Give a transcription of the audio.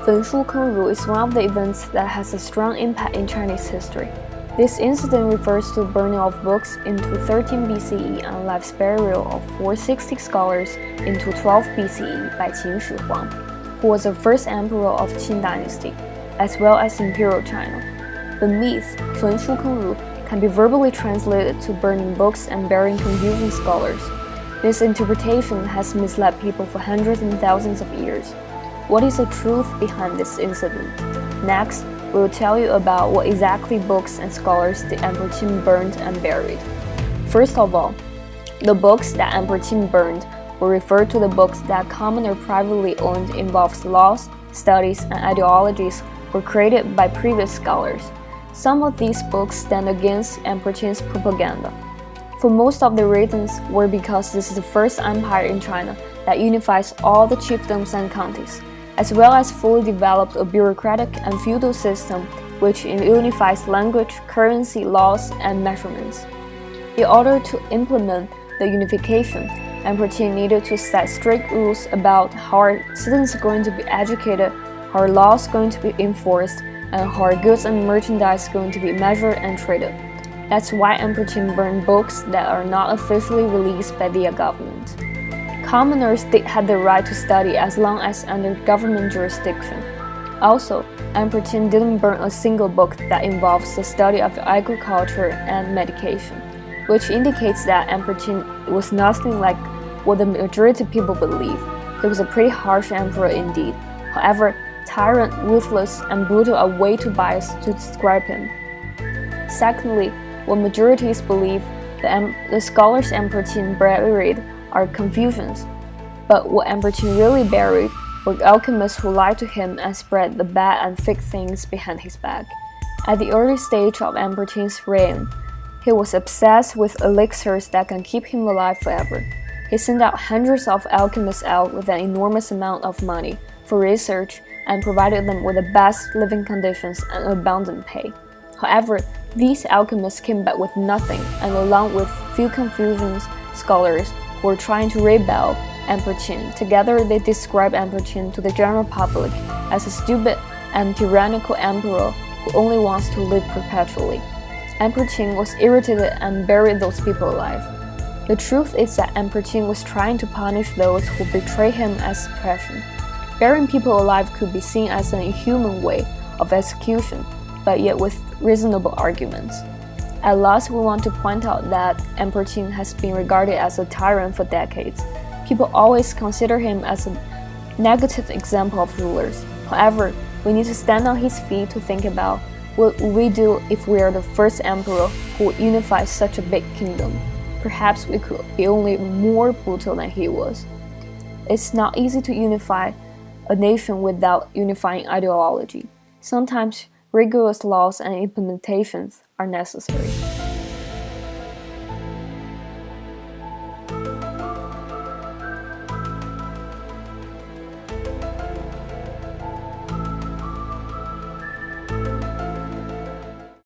Ru is one of the events that has a strong impact in Chinese history. This incident refers to the burning of books in 213 BCE and life's burial of 460 scholars in 212 BCE by Qin Shi Huang, who was the first emperor of Qin dynasty, as well as Imperial China. The myth, Ru, can be verbally translated to burning books and burying Confucian scholars. This interpretation has misled people for hundreds and thousands of years. What is the truth behind this incident? Next, we will tell you about what exactly books and scholars the Emperor Qin burned and buried. First of all, the books that Emperor Qin burned will refer to the books that common or privately owned involves laws, studies, and ideologies were created by previous scholars. Some of these books stand against Emperor Qin's propaganda. For most of the reasons were because this is the first empire in China that unifies all the chiefdoms and counties, as well as fully developed a bureaucratic and feudal system which unifies language, currency, laws, and measurements. In order to implement the unification, Emperor Qin needed to set strict rules about how our citizens are going to be educated, how our laws are going to be enforced, and how our goods and merchandise are going to be measured and traded. That's why Emperor Qin burned books that are not officially released by the government. Commoners did have the right to study as long as under government jurisdiction. Also, Emperor Qin didn't burn a single book that involves the study of agriculture and medication, which indicates that Emperor Qin was nothing like what the majority of people believe. He was a pretty harsh emperor indeed. However, tyrant, ruthless, and brutal are way too biased to describe him. Secondly, what majorities believe, the scholars Emperor Qin buried are Confucians, but what Emperor Qin really buried were alchemists who lied to him and spread the bad and fake things behind his back. At the early stage of Emperor Qin's reign, he was obsessed with elixirs that can keep him alive forever. He sent out hundreds of alchemists out with an enormous amount of money for research and provided them with the best living conditions and abundant pay. However, these alchemists came back with nothing, and along with few Confucian scholars who were trying to rebel Emperor Qin, together they described Emperor Qin to the general public as a stupid and tyrannical emperor who only wants to live perpetually. Emperor Qin was irritated and buried those people alive. The truth is that Emperor Qin was trying to punish those who betrayed him as suppression. Burying people alive could be seen as an inhuman way of execution, but yet with reasonable arguments. At last, we want to point out that Emperor Qin has been regarded as a tyrant for decades. People always consider him as a negative example of rulers. However, we need to stand on his feet to think about what would we do if we are the first emperor who would unify such a big kingdom. Perhaps we could be only more brutal than he was. It's not easy to unify a nation without unifying ideology. Sometimes rigorous laws and implementations are necessary.